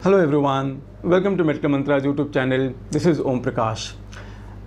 Hello everyone, welcome to Medical Mantras YouTube channel. This is Om Prakash.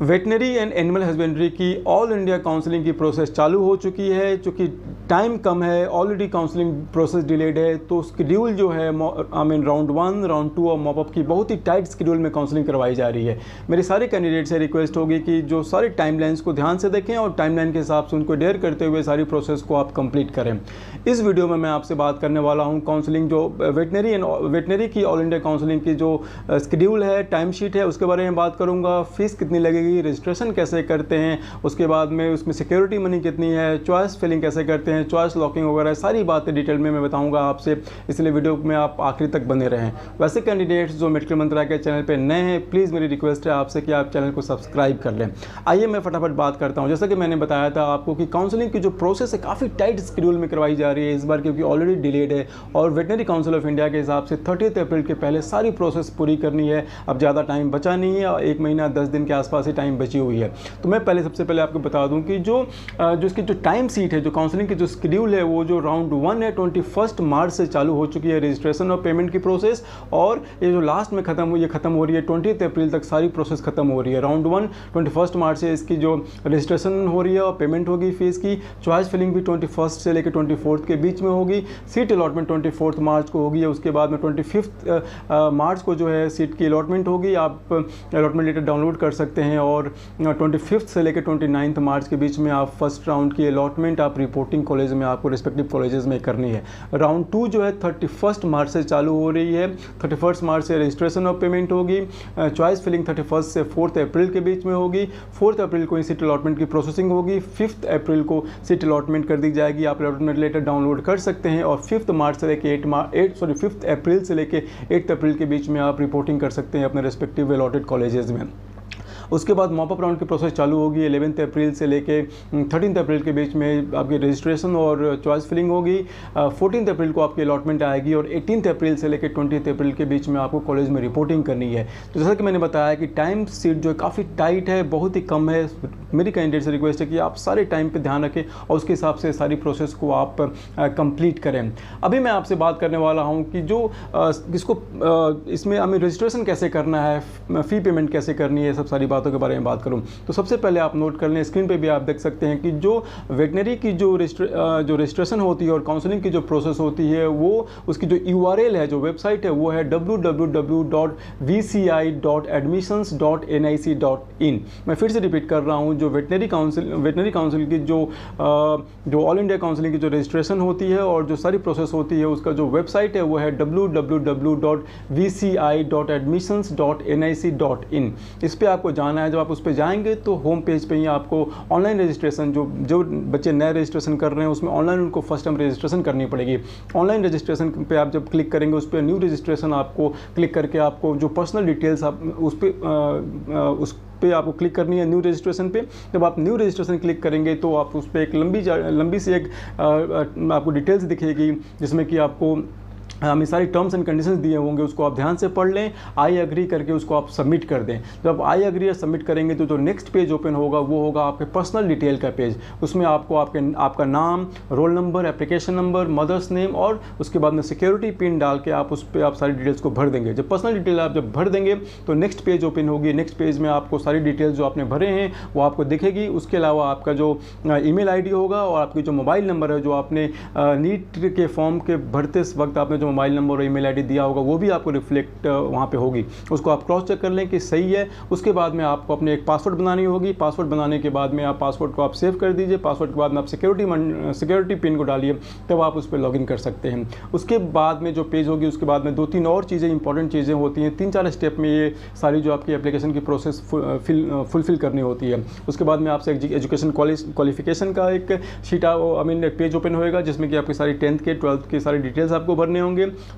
Veterinary and animal husbandry की all India counselling की process चालू हो चुकी है। चूँकि टाइम कम है, ऑलरेडी काउंसलिंग प्रोसेस डिलेड है, तो शेड्यूल जो है राउंड 1, राउंड 2 और मॉपअप की बहुत ही टाइट शेड्यूल में काउंसलिंग करवाई जा रही है। मेरे सारे कैंडिडेट से रिक्वेस्ट होगी कि जो सारे टाइमलाइंस को ध्यान से देखें और टाइमलाइन के हिसाब से उनको डेयर करते हुए सारी प्रोसेस को आप कंप्लीट करें। इस वीडियो में मैं आपसे बात करने वाला हूँ काउंसलिंग जो वेटनरी की ऑल इंडिया काउंसलिंग की जो शेड्यूल है, टाइम शीट है, उसके बारे में बात करूँगा। फीस कितनी लगेगी, रजिस्ट्रेशन कैसे करते हैं, उसके बाद में उसमें सिक्योरिटी मनी कितनी है, चॉइस फिलिंग कैसे करते हैं, चॉइस लॉकिंग वगैरह सारी बातें डिटेल में मैं बताऊंगा आपसे, इसलिए वीडियो में आप आखिरी तक बने रहें। वैसे कैंडिडेट्स जो मेडिकल मंत्रा के चैनल पे नए हैं, प्लीज़ मेरी रिक्वेस्ट है आपसे कि आप चैनल को सब्सक्राइब कर लें। आइए मैं फटाफट बात करता हूँ। जैसा कि मैंने बताया था आपको कि काउंसलिंग की जो प्रोसेस है काफ़ी टाइट शेड्यूल में करवाई जा रही है इस बार, क्योंकि ऑलरेडी डिलेड है और वेटनरी काउंसिल ऑफ इंडिया के हिसाब से 30 अप्रैल के पहले सारी प्रोसेस पूरी करनी है। अब ज़्यादा टाइम बचा नहीं है, 1 महीना 10 दिन के आसपास ही टाइम बची हुई है। तो मैं सबसे पहले आपको बता दूं कि जो इसकी जो टाइम सीट है, जो काउंसलिंग की जो शेड्यूल है, वो जो राउंड 1 है 21 मार्च से चालू हो चुकी है रजिस्ट्रेशन और पेमेंट की प्रोसेस, और ये जो लास्ट में ख़त्म हो रही है 20 अप्रैल तक सारी प्रोसेस खत्म हो रही है। राउंड 1 21 मार्च से इसकी जो रजिस्ट्रेशन हो रही है और पेमेंट होगी फीस की। चॉइस फिलिंग भी 21 से लेकर 24 के बीच में होगी। सीट अलॉटमेंट 24 मार्च को होगी। उसके बाद में 25 मार्च को जो है सीट की अलॉटमेंट होगी। आप अलॉटमेंट लेटर डाउनलोड कर सकते हैं और 25 से लेकर 29 मार्च के बीच में आप फर्स्ट राउंड की अलॉटमेंट आप रिपोर्टिंग कॉलेज में आपको रिस्पेक्टिव कॉलेजेस में करनी है। राउंड 2 जो है 31 मार्च से चालू हो रही है। 31 मार्च से रजिस्ट्रेशन और पेमेंट होगी। चॉइस फिलिंग 31 से 4 अप्रैल के बीच में होगी। 4 अप्रैल को सीट अलॉटमेंट की प्रोसेसिंग होगी। 5 अप्रैल को सीट अलॉटमेंट कर दी जाएगी। आप अलॉटमेंट लेटर डाउनलोड कर सकते हैं और 5 अप्रैल से लेकर 8 अप्रैल के बीच में आप रिपोर्टिंग कर सकते हैं अपने रिस्पेक्टिव अलॉटेड कॉलेजेस में। उसके बाद मॉपअप राउंड की प्रोसेस चालू होगी 11 अप्रैल से लेके 13 अप्रैल के बीच में आपकी रजिस्ट्रेशन और चॉइस फिलिंग होगी। 14 अप्रैल को आपकी अलॉटमेंट आएगी और 18 अप्रैल से लेकर 20 अप्रैल के बीच में आपको कॉलेज में रिपोर्टिंग करनी है। तो जैसा कि मैंने बताया कि टाइम सीट जो है काफ़ी टाइट है, बहुत ही कम है। मेरी कैंडिडेट से रिक्वेस्ट है कि आप सारे टाइम पर ध्यान रखें और उसके हिसाब से सारी प्रोसेस को आप कंप्लीट करें। अभी मैं आपसे बात करने वाला हूँ कि जो इसको इसमें हमें रजिस्ट्रेशन कैसे करना है, फ़ी पेमेंट कैसे करनी है, सब सारी बातों के बारे में बात करूं तो सबसे पहले आप नोट कर लें, स्क्रीन पे भी आप देख सकते हैं कि जो वेटनरी की जो रजिस्ट्रेशन होती है और काउंसलिंग की जो प्रोसेस होती है, वो उसकी जो URL है, जो वेबसाइट है, वो है www.vci.admissions.nic.in। मैं फिर से रिपीट कर रहा हूं, जो वेटनरी काउंसिल की जो ऑल इंडिया काउंसलिंग की जो रजिस्ट्रेशन होती है और जो सारी प्रोसेस होती है, उसका जो वेबसाइट है वो है www.vci.admissions.nic.in। इस पे आपको जाना है। जब आप उस पर जाएंगे तो होम पेज पे ही आपको ऑनलाइन रजिस्ट्रेशन, जो बच्चे नए रजिस्ट्रेशन कर रहे हैं उसमें ऑनलाइन उनको फर्स्ट टाइम रजिस्ट्रेशन करनी पड़ेगी। ऑनलाइन रजिस्ट्रेशन पे आप जब क्लिक करेंगे, उस पर न्यू रजिस्ट्रेशन आपको क्लिक करके आपको जो पर्सनल डिटेल्स आप उस पे आपको क्लिक करनी है न्यू रजिस्ट्रेशन पे। जब आप न्यू रजिस्ट्रेशन क्लिक करेंगे तो आप उस पर एक लंबी सी एक आपको डिटेल्स दिखेगी, जिसमें कि आपको हमें सारी टर्म्स एंड कंडीशंस दिए होंगे, उसको आप ध्यान से पढ़ लें। आई एग्री करके उसको आप सबमिट कर दें। जब आई एग्री या सबमिट करेंगे तो जो नेक्स्ट पेज ओपन होगा वो होगा आपके पर्सनल डिटेल का पेज। उसमें आपको आपका नाम, roll number, application number, mother's name और उसके बाद में सिक्योरिटी पिन डाल के आप उस पर आप सारी डिटेल्स को भर देंगे। जब पर्सनल डिटेल आप जब भर देंगे तो नेक्स्ट पेज ओपन होगी। नेक्स्ट पेज में आपको सारी डिटेल्स जो आपने भरे हैं वो आपको दिखेगी। उसके अलावा आपका जो ईमेल आईडी होगा और आपकी जो मोबाइल नंबर है, जो आपने नीट के फॉर्म के भरते वक्त आपने जो मोबाइल नंबर और ईमेल आईडी दिया होगा, वो भी आपको रिफ्लेक्ट वहाँ पे होगी। उसको आप क्रॉस चेक कर लें कि सही है। उसके बाद में आपको अपने एक पासवर्ड बनानी होगी। पासवर्ड बनाने के बाद में आप पासवर्ड को आप सेव कर दीजिए। पासवर्ड के बाद में आप सिक्योरिटी पिन को डालिए, तब आप उस पर लॉगिन कर सकते हैं। उसके बाद में जो पेज होगी, उसके बाद में 2-3 और चीज़ें, इंपॉर्टेंट चीज़ें होती हैं। 3-4 स्टेप में ये सारी जो आपकी एप्लीकेशन की प्रोसेस फुलफिल करनी होती है। उसके बाद में आपसे एजुकेशन क्वालिफिकेशन का एक शीट एक पेज ओपन होएगा, जिसमें कि आपकी सारी 10th के 12th के सारे डिटेल्स आपको भरने होंगे।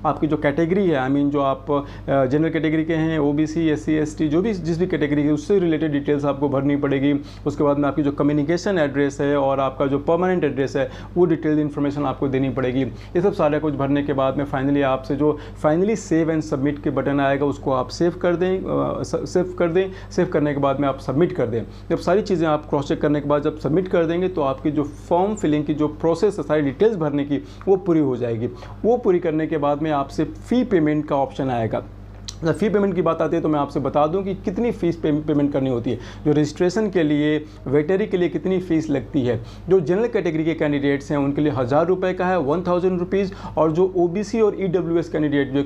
आपकी जो कैटेगरी है, जो आप जनरल कैटेगरी के हैं, OBC, SC, ST, जो भी जिस भी कैटेगरी है उससे रिलेटेड डिटेल्स आपको भरनी पड़ेगी। उसके बाद में आपकी जो कम्युनिकेशन एड्रेस है और आपका जो परमानेंट एड्रेस है, वो डिटेल इन्फॉर्मेशन आपको देनी पड़ेगी। ये सब सारा कुछ भरने के बाद में फाइनली आपसे जो फाइनली सेव एंड सबमिट के बटन आएगा, उसको आप सेव कर दें। सेव करने के बाद में आप सबमिट कर दें। जब सारी चीज़ें आप क्रॉस चेक करने के बाद जब सबमिट कर देंगे तो आपकी जो फॉर्म फिलिंग की जो प्रोसेस है, सारी डिटेल्स भरने की, वो पूरी हो जाएगी। वो पूरी करने के के बाद में आपसे फ़ी पेमेंट का ऑप्शन आएगा। जब फ़ी पेमेंट की बात आती है तो मैं आपसे बता दूं कि कितनी फ़ीस पेमेंट करनी होती है। जो रजिस्ट्रेशन के लिए, वेटनरी के लिए कितनी फ़ीस लगती है। जो जनरल कैटेगरी के कैंडिडेट्स हैं उनके लिए 1000 रुपये का है, 1000 रुपीज़। और जो OBC और EWS कैंडिडेट, जो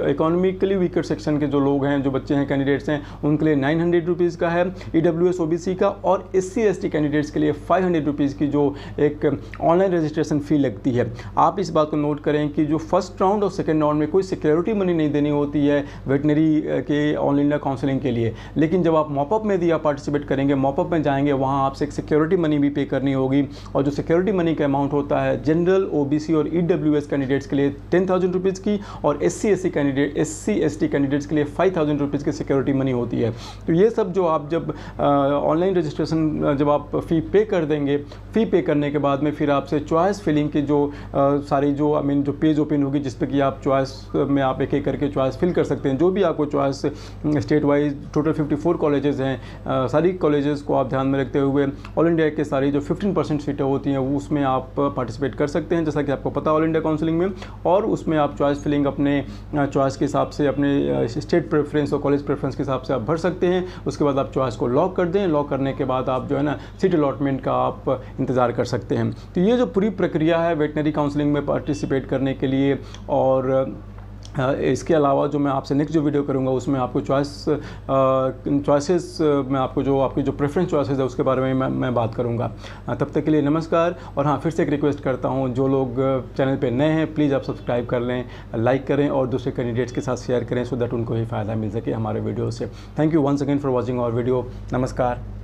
इकोनॉमिकली वीकर सेक्शन के जो लोग हैं, जो बच्चे हैं, कैंडिडेट्स हैं, उनके लिए 900 रुपीज़ का है EWS OBC का। और SC ST कैंडिडेट्स के लिए 500 रुपीज़ की जो एक ऑनलाइन रजिस्ट्रेशन फ़ी लगती है। आप इस बात को नोट करें कि जो फर्स्ट राउंड और सेकेंड राउंड में कोई सिक्योरिटी मनी नहीं देनी होती है वेटनरी के ऑल इंडिया काउंसलिंग के लिए। लेकिन जब आप मॉपअप में दिया पार्टिसिपेट करेंगे, मॉपअप में जाएंगे, वहाँ आपसे एक सिक्योरिटी मनी भी पे करनी होगी। और जो सिक्योरिटी मनी का अमाउंट होता है जनरल, OBC और EWS कैंडिडेट्स के लिए 10,000 रुपीज़ की, और SC ST कैंडिडेट्स के लिए 5,000 रुपीज़ की सिक्योरिटी मनी होती है। तो ये सब जो आप जब ऑनलाइन रजिस्ट्रेशन जब आप फ़ी पे कर देंगे, फ़ी पे करने के बाद में फिर आपसे चॉइस फिलिंग की जो सारी जो जो पेज ओपन होगी, जिस पे कि आप चॉइस में आप एक एक करके चॉइस फिल कर सकते हैं। जो भी आपको choice state wise total 54 colleges हैं, सारी कॉलेजेस को आप ध्यान में रखते हुए ऑल इंडिया के सारी जो 15% सीटें होती हैं वो उसमें आप पार्टिसिपेट कर सकते हैं, जैसा कि आपको पता ऑल इंडिया काउंसलिंग में। और उसमें आप चॉइस फिलिंग अपने चॉइस के हिसाब से, अपने स्टेट प्रेफरेंस और कॉलेज प्रेफरेंस के हिसाब से आप भर सकते हैं। उसके बाद आप चॉइस को लॉक कर दें। लॉक करने के बाद आप जो है ना सीट अलॉटमेंट का आप इंतज़ार कर सकते हैं। तो ये जो पूरी प्रक्रिया है वेटनरी काउंसलिंग में पार्टिसिपेट करने के लिए। और इसके अलावा जो मैं आपसे नेक्स्ट जो वीडियो करूंगा उसमें आपको चॉइसेस में आपको जो आपकी जो प्रेफरेंस चॉइसेस है उसके बारे में मैं बात करूंगा। तब तक के लिए नमस्कार। और हाँ, फिर से एक रिक्वेस्ट करता हूं, जो लोग चैनल पे नए हैं प्लीज़ आप सब्सक्राइब कर लें, लाइक करें और दूसरे कैंडिडेट्स के साथ शेयर करें, सो दैट उनको ही फ़ायदा मिल सके हमारे वीडियो से। Thank you once again for watching our video. नमस्कार।